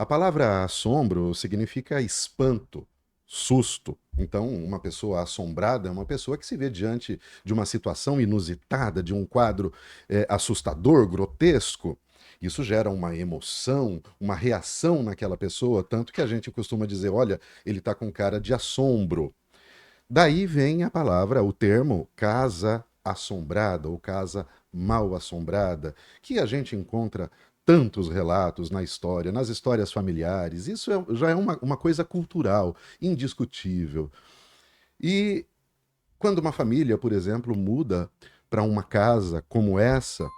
A palavra assombro significa espanto, susto. Então, uma pessoa assombrada é uma pessoa que se vê diante de uma situação inusitada, de um quadro assustador, grotesco. Isso gera uma emoção, uma reação naquela pessoa, tanto que a gente costuma dizer: olha, ele está com cara de assombro. Daí vem a palavra, o termo casa assombrada ou casa mal assombrada, que a gente encontra tantos relatos na história, nas histórias familiares. Isso já é uma coisa cultural, indiscutível. E quando uma família, por exemplo, muda para uma casa como essa,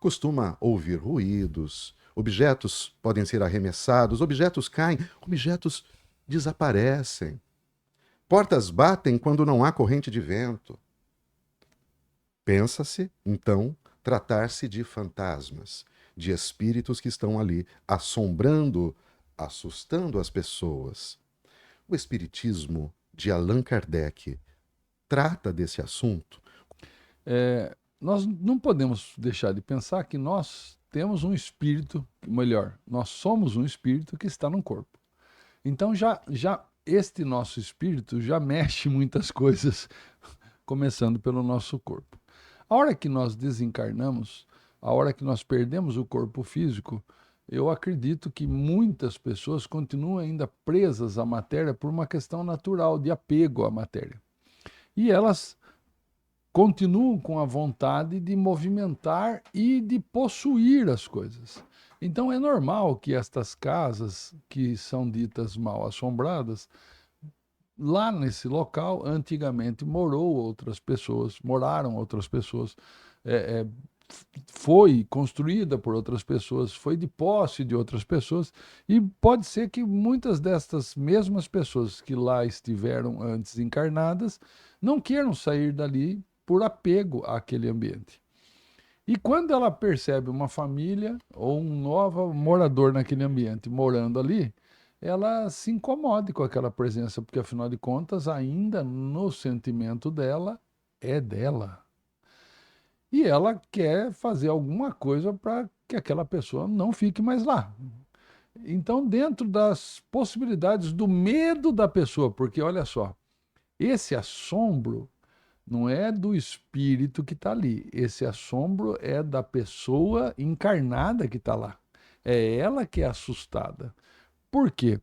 costuma ouvir ruídos, objetos podem ser arremessados, objetos caem, objetos desaparecem. Portas batem quando não há corrente de vento. Pensa-se, então, tratar-se de fantasmas, de espíritos que estão ali assombrando, assustando as pessoas. O Espiritismo de Allan Kardec trata desse assunto. Nós não podemos deixar de pensar que nós temos um espírito, melhor, nós somos um espírito que está no corpo. Então já este nosso espírito já mexe muitas coisas, começando pelo nosso corpo. A hora que nós desencarnamos, a hora que nós perdemos o corpo físico, eu acredito que muitas pessoas continuam ainda presas à matéria por uma questão natural de apego à matéria. E elas continuam com a vontade de movimentar e de possuir as coisas. Então é normal que estas casas, que são ditas mal assombradas, lá nesse local antigamente moraram outras pessoas, é, é, foi construída por outras pessoas, foi de posse de outras pessoas, e pode ser que muitas destas mesmas pessoas que lá estiveram antes encarnadas não queiram sair dali por apego àquele ambiente. E quando ela percebe uma família ou um novo morador naquele ambiente morando ali, ela se incomode com aquela presença, porque afinal de contas, ainda no sentimento dela, é dela. E ela quer fazer alguma coisa para que aquela pessoa não fique mais lá. Então, dentro das possibilidades do medo da pessoa, porque olha só, esse assombro não é do espírito que está ali. Esse assombro é da pessoa encarnada que está lá. É ela que é assustada. Por quê?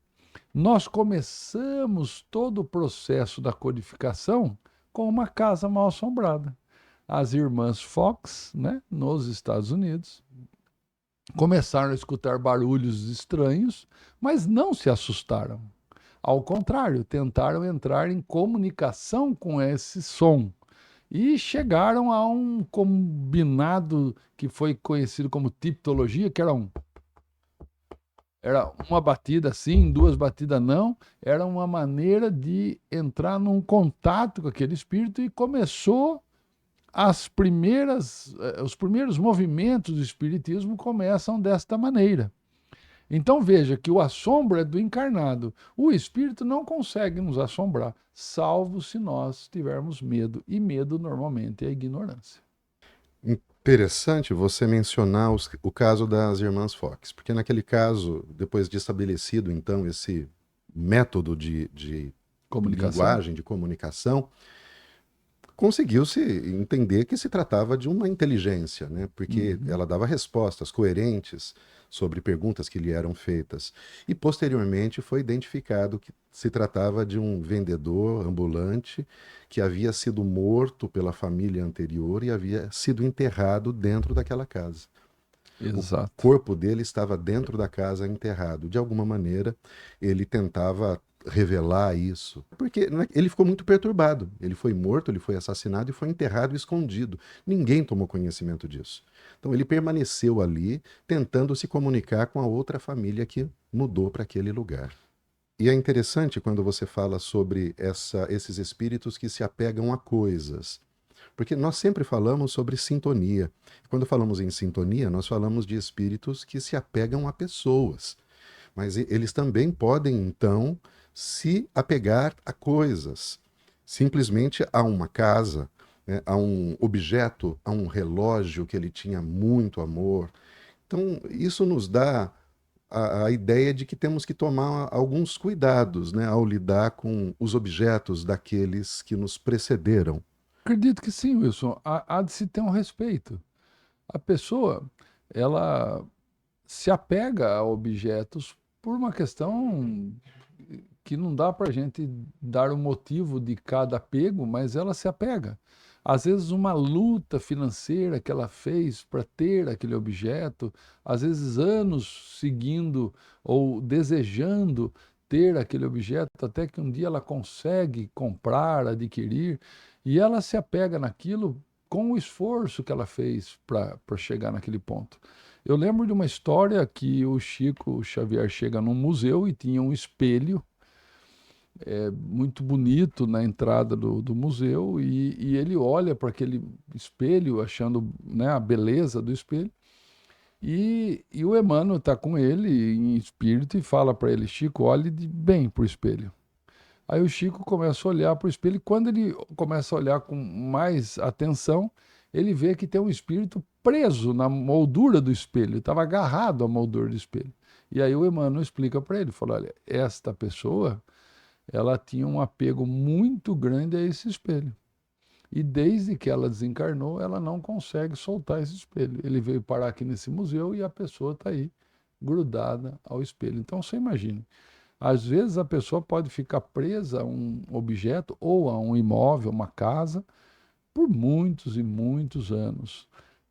Nós começamos todo o processo da codificação com uma casa mal assombrada. As irmãs Fox, né, nos Estados Unidos, começaram a escutar barulhos estranhos, mas não se assustaram. Ao contrário, tentaram entrar em comunicação com esse som e chegaram a um combinado que foi conhecido como tipologia, que era uma batida sim, duas batidas não, era uma maneira de entrar num contato com aquele espírito, e começou os primeiros movimentos do espiritismo começam desta maneira. Então veja que o assombro é do encarnado. O espírito não consegue nos assombrar, salvo se nós tivermos medo. E medo normalmente é ignorância. Interessante você mencionar o caso das irmãs Fox, porque naquele caso, depois de estabelecido então esse método de Comunicação? linguagem, de comunicação, conseguiu-se entender que se tratava de uma inteligência, né? Porque Uhum. ela dava respostas coerentes sobre perguntas que lhe eram feitas. E posteriormente foi identificado que se tratava de um vendedor ambulante que havia sido morto pela família anterior e havia sido enterrado dentro daquela casa. O Exato. corpo dele estava dentro da casa enterrado. De alguma maneira, ele tentava revelar isso, porque ele ficou muito perturbado. Ele foi morto, ele foi assassinado e foi enterrado escondido. Ninguém tomou conhecimento disso. Então ele permaneceu ali, tentando se comunicar com a outra família que mudou para aquele lugar. E é interessante quando você fala sobre esses espíritos que se apegam a coisas. Porque nós sempre falamos sobre sintonia. Quando falamos em sintonia, nós falamos de espíritos que se apegam a pessoas. Mas eles também podem, então, se apegar a coisas. Simplesmente a uma casa, né, a um objeto, a um relógio que ele tinha muito amor. Então, isso nos dá a ideia de que temos que tomar alguns cuidados, né, ao lidar com os objetos daqueles que nos precederam. Acredito que sim, Wilson. Há de se ter um respeito. A pessoa, ela se apega a objetos por uma questão que não dá para a gente dar o motivo de cada apego, mas ela se apega. Às vezes, uma luta financeira que ela fez para ter aquele objeto, às vezes, anos seguindo ou desejando ter aquele objeto, até que um dia ela consegue comprar, adquirir, e ela se apega naquilo com o esforço que ela fez para chegar naquele ponto. Eu lembro de uma história que o Chico Xavier chega num museu e tinha um espelho muito bonito na entrada do museu e ele olha para aquele espelho achando, né, a beleza do espelho e o Emmanuel está com ele em espírito e fala para ele: Chico, olhe bem para o espelho. Aí o Chico começa a olhar para o espelho e quando ele começa a olhar com mais atenção, ele vê que tem um espírito preso na moldura do espelho, estava agarrado à moldura do espelho. E aí o Emmanuel explica para ele, fala: olha, esta pessoa, ela tinha um apego muito grande a esse espelho. E desde que ela desencarnou, ela não consegue soltar esse espelho. Ele veio parar aqui nesse museu e a pessoa está aí, grudada ao espelho. Então você imagina, às vezes a pessoa pode ficar presa a um objeto ou a um imóvel, uma casa, por muitos e muitos anos,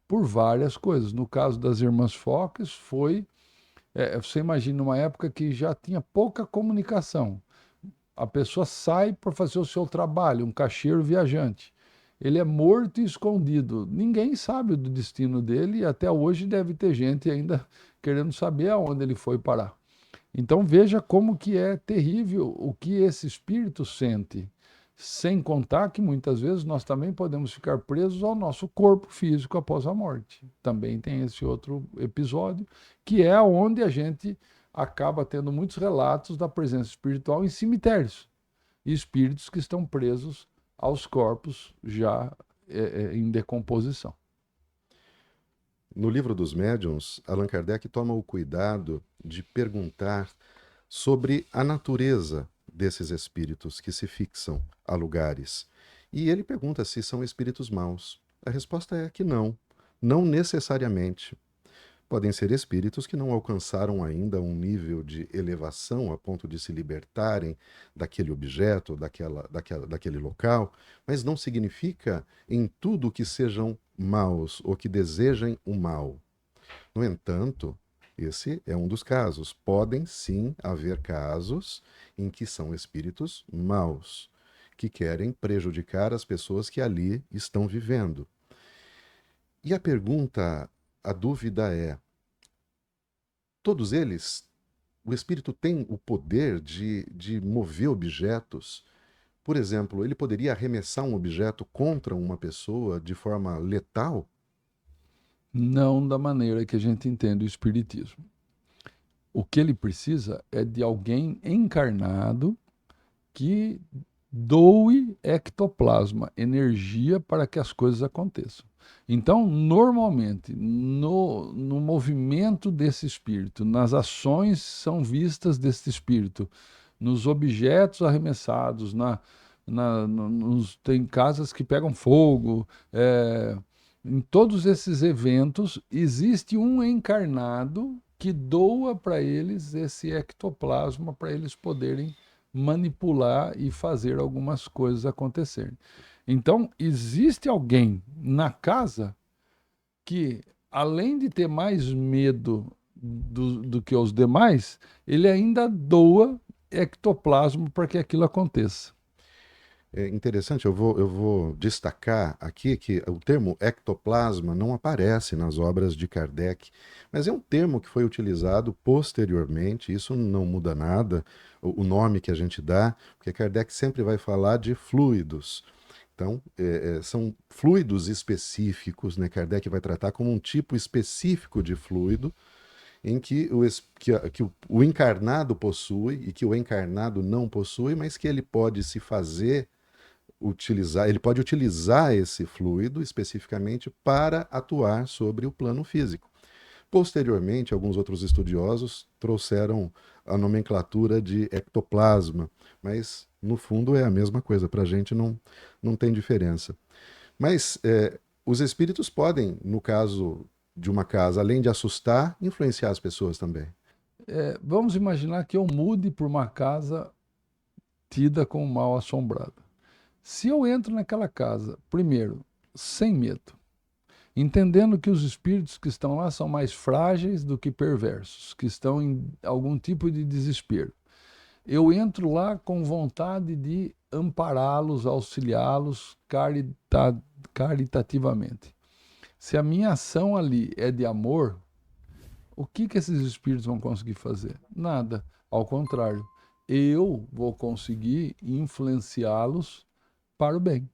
por várias coisas. No caso das irmãs Fox, você imagina uma época que já tinha pouca comunicação. A pessoa sai para fazer o seu trabalho, um caixeiro viajante. Ele é morto e escondido. Ninguém sabe do destino dele e até hoje deve ter gente ainda querendo saber aonde ele foi parar. Então veja como que é terrível o que esse espírito sente. Sem contar que muitas vezes nós também podemos ficar presos ao nosso corpo físico após a morte. Também tem esse outro episódio, que é onde a gente acaba tendo muitos relatos da presença espiritual em cemitérios. E espíritos que estão presos aos corpos já em decomposição. No livro dos Médiuns, Allan Kardec toma o cuidado de perguntar sobre a natureza desses espíritos que se fixam a lugares. E ele pergunta se são espíritos maus. A resposta é que não, não necessariamente. Podem ser espíritos que não alcançaram ainda um nível de elevação a ponto de se libertarem daquele objeto, daquele local, mas não significa em tudo que sejam maus ou que desejem o mal. No entanto, esse é um dos casos. Podem sim haver casos em que são espíritos maus, que querem prejudicar as pessoas que ali estão vivendo. E a pergunta, a dúvida é: todos eles, o espírito tem o poder de mover objetos? Por exemplo, ele poderia arremessar um objeto contra uma pessoa de forma letal? Não da maneira que a gente entende o espiritismo. O que ele precisa é de alguém encarnado que doe ectoplasma, energia para que as coisas aconteçam. Então, normalmente, no movimento desse espírito, nas ações são vistas desse espírito, nos objetos arremessados, tem casas que pegam fogo, em todos esses eventos existe um encarnado que doa para eles esse ectoplasma para eles poderem manipular e fazer algumas coisas acontecerem. Então, existe alguém na casa que, além de ter mais medo do que os demais, ele ainda doa ectoplasma para que aquilo aconteça. É interessante, eu vou destacar aqui que o termo ectoplasma não aparece nas obras de Kardec, mas é um termo que foi utilizado posteriormente, isso não muda nada, o nome que a gente dá, porque Kardec sempre vai falar de fluidos. Então, são fluidos específicos, né? Kardec vai tratar como um tipo específico de fluido, em que o encarnado possui e que o encarnado não possui, mas que ele pode se fazer utilizar, ele pode utilizar esse fluido especificamente para atuar sobre o plano físico. Posteriormente, alguns outros estudiosos trouxeram a nomenclatura de ectoplasma, mas no fundo é a mesma coisa, para a gente não tem diferença. Mas os espíritos podem, no caso de uma casa, além de assustar, influenciar as pessoas também. Vamos imaginar que eu mude por uma casa tida como mal assombrada. Se eu entro naquela casa, primeiro, sem medo, entendendo que os espíritos que estão lá são mais frágeis do que perversos, que estão em algum tipo de desespero. Eu entro lá com vontade de ampará-los, auxiliá-los caritativamente. Se a minha ação ali é de amor, o que esses espíritos vão conseguir fazer? Nada. Ao contrário, eu vou conseguir influenciá-los para o bem.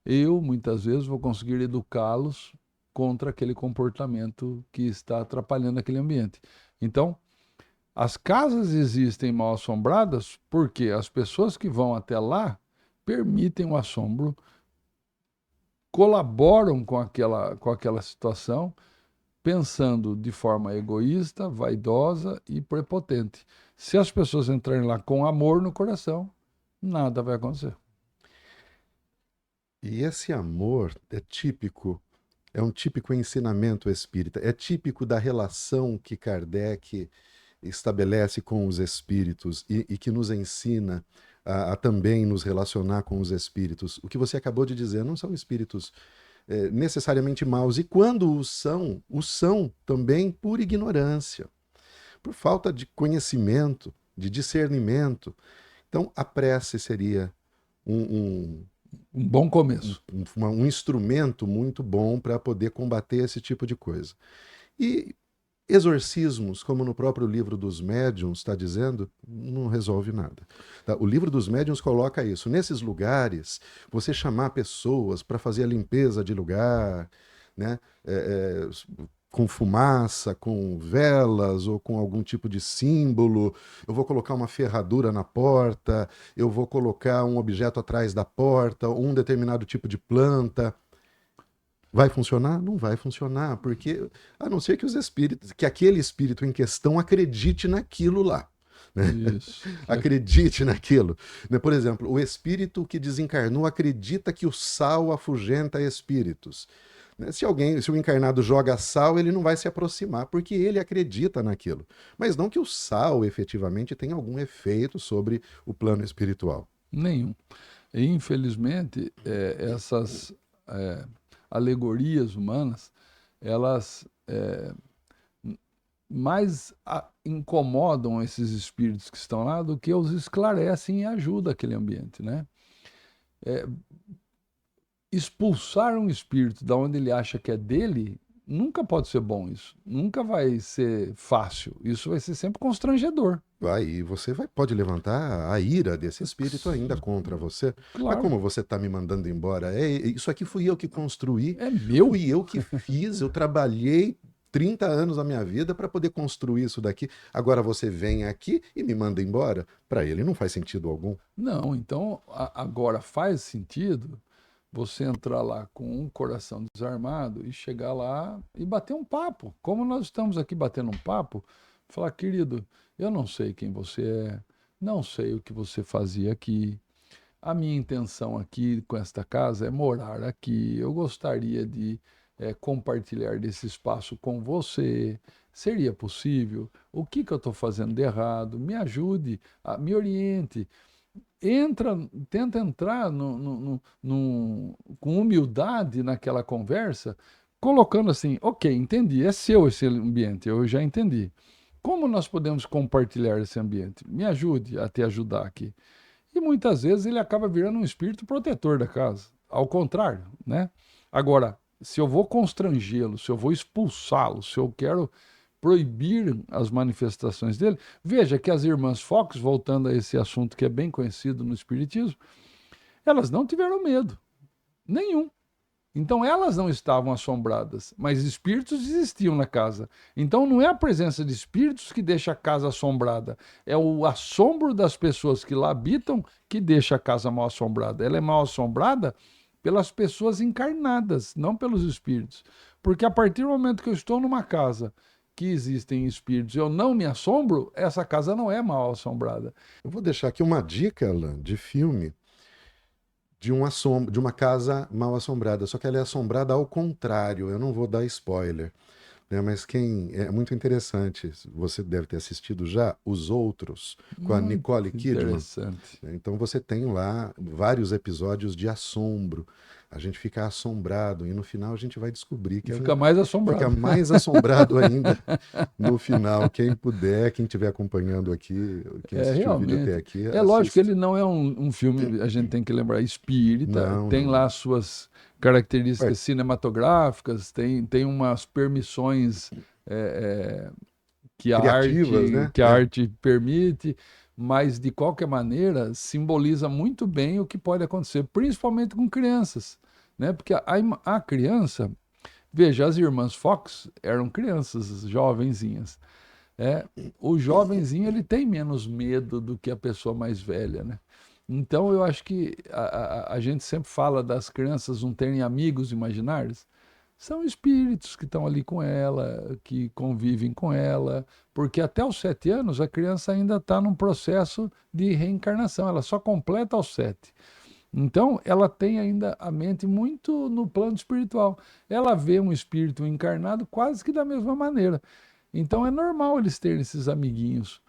Eu, muitas vezes, vou conseguir educá-los contra aquele comportamento que está atrapalhando aquele ambiente. Então, as casas existem mal assombradas porque as pessoas que vão até lá permitem o assombro, colaboram com aquela situação, pensando de forma egoísta, vaidosa e prepotente. Se as pessoas entrarem lá com amor no coração, nada vai acontecer. E esse amor é um típico ensinamento espírita, é típico da relação que Kardec estabelece com os espíritos e que nos ensina a também nos relacionar com os espíritos. O que você acabou de dizer não são espíritos necessariamente maus, e quando o são também por ignorância, por falta de conhecimento, de discernimento. Então, a prece seria um bom começo. Um instrumento muito bom para poder combater esse tipo de coisa. E exorcismos, como no próprio livro dos médiuns está dizendo, não resolve nada. Tá? O livro dos médiuns coloca isso. Nesses lugares, você chamar pessoas para fazer a limpeza de lugar, né? Com fumaça, com velas ou com algum tipo de símbolo, eu vou colocar uma ferradura na porta, eu vou colocar um objeto atrás da porta, um determinado tipo de planta. Vai funcionar? Não vai funcionar, porque a não ser que os espíritos, que aquele espírito em questão acredite naquilo lá. Né? Acredite naquilo. Por exemplo, o espírito que desencarnou acredita que o sal afugenta espíritos. Se o encarnado joga sal, ele não vai se aproximar, porque ele acredita naquilo. Mas não que o sal efetivamente tenha algum efeito sobre o plano espiritual. Nenhum. E, infelizmente, essas alegorias humanas, elas mais incomodam esses espíritos que estão lá do que os esclarecem e ajudam aquele ambiente, né? Expulsar um espírito da onde ele acha que é dele nunca pode ser bom isso. Nunca vai ser fácil. Isso vai ser sempre constrangedor. E você pode levantar a ira desse espírito ainda contra você. Claro. Mas como você está me mandando embora? Isso aqui fui eu que construí. É meu. Fui eu que fiz, eu trabalhei 30 anos da minha vida para poder construir isso daqui. Agora você vem aqui e me manda embora? Para ele não faz sentido algum. Não, então agora faz sentido você entrar lá com um coração desarmado e chegar lá e bater um papo. Como nós estamos aqui batendo um papo, falar, querido, eu não sei quem você é, não sei o que você fazia aqui. A minha intenção aqui com esta casa é morar aqui. Eu gostaria de compartilhar desse espaço com você. Seria possível? O que eu estou fazendo de errado? Me ajude, me oriente. Tenta entrar com humildade naquela conversa, colocando assim, ok, entendi, é seu esse ambiente, eu já entendi. Como nós podemos compartilhar esse ambiente? Me ajude a te ajudar aqui. E muitas vezes ele acaba virando um espírito protetor da casa, ao contrário, né? Agora, se eu vou constrangê-lo, se eu vou expulsá-lo, se eu quero proibir as manifestações dele. Veja que as irmãs Fox, voltando a esse assunto que é bem conhecido no Espiritismo, elas não tiveram medo, nenhum. Então elas não estavam assombradas, mas espíritos existiam na casa. Então não é a presença de espíritos que deixa a casa assombrada, é o assombro das pessoas que lá habitam que deixa a casa mal assombrada. Ela é mal assombrada pelas pessoas encarnadas, não pelos espíritos. Porque a partir do momento que eu estou numa casa que existem espíritos, eu não me assombro, essa casa não é mal assombrada. Eu vou deixar aqui uma dica, Alan, de filme de uma casa mal assombrada, só que ela é assombrada ao contrário. Eu não vou dar spoiler, né? Mas quem é muito interessante, você deve ter assistido já Os Outros, com a Nicole Muito Kidman, interessante. né? Então você tem lá vários episódios de assombro. A gente fica assombrado e no final a gente vai descobrir E que fica mais fica assombrado. mais assombrado ainda no final. Quem puder, quem estiver acompanhando aqui, quem É, assistiu o vídeo até realmente. aqui, É lógico que assista. ele não é um filme, a gente tem que lembrar, espírita, Não, tem não, lá não. as suas Ué, características cinematográficas, tem umas permissões é, criativas, né? que a É. arte permite, mas de qualquer maneira simboliza muito bem o que pode acontecer, principalmente com crianças, né? Porque a criança, veja, as irmãs Fox eram crianças, jovenzinhas. É, o jovenzinho ele tem menos medo do que a pessoa mais velha, né? Então eu acho que a gente sempre fala das crianças não terem amigos imaginários. São espíritos que estão ali com ela, que convivem com ela, porque até os 7 anos a criança ainda está num processo de reencarnação, ela só completa aos 7. Então, ela tem ainda a mente muito no plano espiritual. Ela vê um espírito encarnado quase que da mesma maneira. Então, é normal eles terem esses amiguinhos.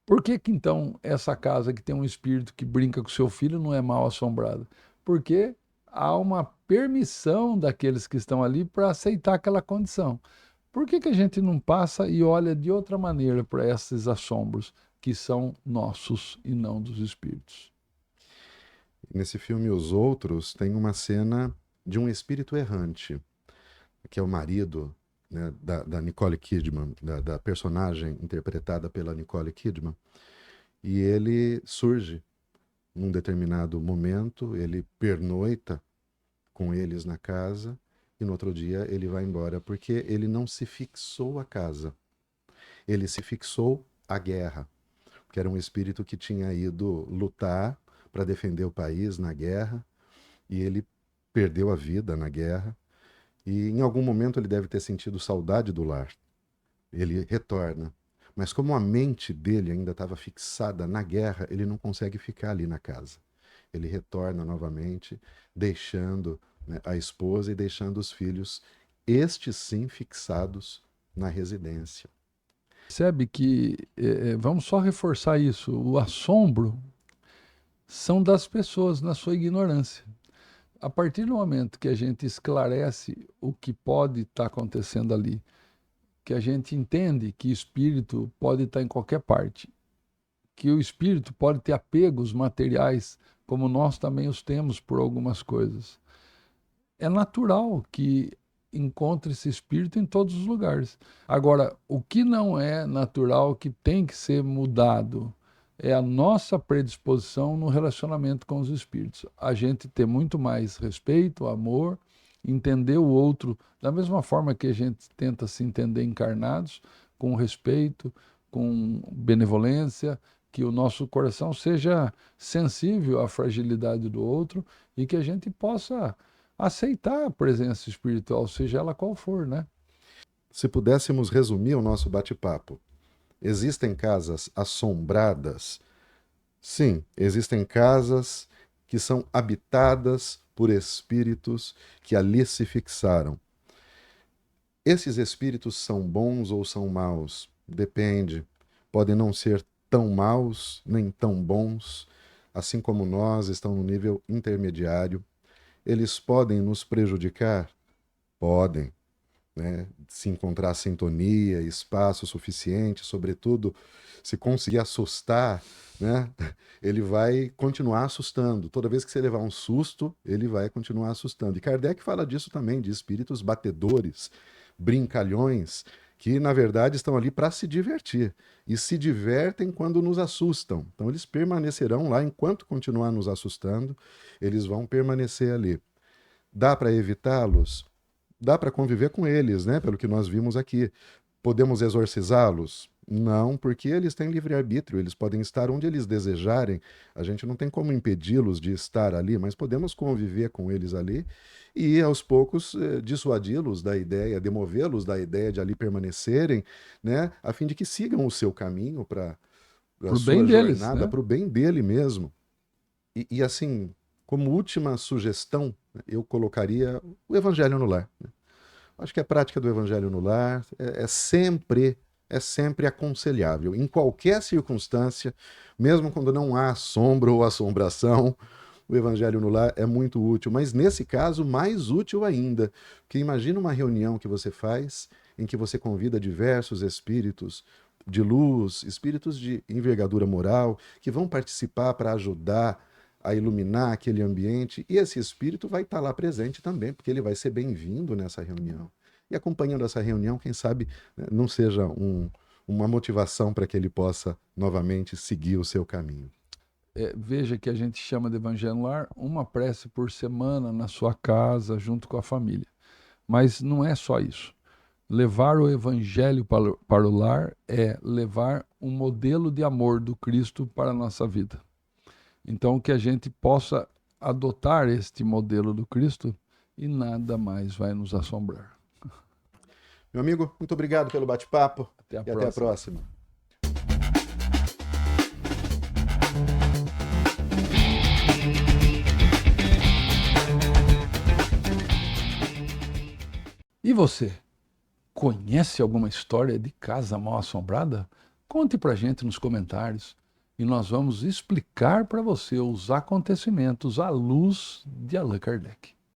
Por que que então essa casa que tem um espírito que brinca com seu filho não é mal assombrada? Porque há uma permissão daqueles que estão ali para aceitar aquela condição. Por que que a gente não passa e olha de outra maneira para esses assombros que são nossos e não dos espíritos? Nesse filme Os Outros tem uma cena de um espírito errante, que é o marido, né, da Nicole Kidman, da personagem interpretada pela Nicole Kidman, e ele surge num determinado momento, ele pernoita com eles na casa e no outro dia ele vai embora porque ele não se fixou à casa, ele se fixou à guerra, que era um espírito que tinha ido lutar para defender o país na guerra e ele perdeu a vida na guerra e em algum momento ele deve ter sentido saudade do lar. Ele retorna. Mas como a mente dele ainda estava fixada na guerra, ele não consegue ficar ali na casa. Ele retorna novamente, deixando, né, a esposa e deixando os filhos, estes sim fixados na residência. Percebe que, vamos só reforçar isso, o assombro são das pessoas na sua ignorância. A partir do momento que a gente esclarece o que pode estar acontecendo ali, que a gente entende que espírito pode estar em qualquer parte, que o espírito pode ter apegos materiais, como nós também os temos por algumas coisas. É natural que encontre esse espírito em todos os lugares. Agora, o que não é natural, que tem que ser mudado, é a nossa predisposição no relacionamento com os espíritos. A gente ter muito mais respeito, amor, entender o outro da mesma forma que a gente tenta se entender encarnados, com respeito, com benevolência, que o nosso coração seja sensível à fragilidade do outro e que a gente possa aceitar a presença espiritual, seja ela qual for, né? Se pudéssemos resumir o nosso bate-papo, existem casas assombradas? Sim, existem casas que são habitadas por espíritos que ali se fixaram. Esses espíritos são bons ou são maus? Depende. Podem não ser tão maus nem tão bons, assim como nós, estão no nível intermediário. Eles podem nos prejudicar? Podem, né? Se encontrar sintonia, espaço suficiente, sobretudo se conseguir assustar, né? Ele vai continuar assustando. Toda vez que você levar um susto, ele vai continuar assustando. E Kardec fala disso também, de espíritos batedores, brincalhões, que na verdade estão ali para se divertir e se divertem quando nos assustam. Então eles permanecerão lá enquanto continuar nos assustando, eles vão permanecer ali. Dá para evitá-los? Dá para conviver com eles, né? Pelo que nós vimos aqui. Podemos exorcizá-los? Não, porque eles têm livre-arbítrio, eles podem estar onde eles desejarem. A gente não tem como impedi-los de estar ali, mas podemos conviver com eles ali e, aos poucos, dissuadi-los da ideia, demovê-los da ideia de ali permanecerem, né, a fim de que sigam o seu caminho para a Pro bem sua deles, jornada, né? para o bem dele mesmo. E, assim, como última sugestão, né, eu colocaria o Evangelho no lar. Acho que a prática do Evangelho no lar é sempre aconselhável. Em qualquer circunstância, mesmo quando não há sombra ou assombração, o Evangelho no lar é muito útil. Mas nesse caso, mais útil ainda. Porque imagina uma reunião que você faz em que você convida diversos espíritos de luz, espíritos de envergadura moral, que vão participar para ajudar a iluminar aquele ambiente, e esse espírito vai estar lá presente também, porque ele vai ser bem-vindo nessa reunião. E acompanhando essa reunião, quem sabe, né, não seja uma motivação para que ele possa novamente seguir o seu caminho. Veja que a gente chama de Evangelho no Lar uma prece por semana na sua casa, junto com a família. Mas não é só isso. Levar o Evangelho para o lar é levar um modelo de amor do Cristo para a nossa vida. Então, que a gente possa adotar este modelo do Cristo e nada mais vai nos assombrar. Meu amigo, muito obrigado pelo bate-papo Até a e até a próxima. próxima. E você, conhece alguma história de casa mal assombrada? Conte pra gente nos comentários e nós vamos explicar para você os acontecimentos à luz de Allan Kardec.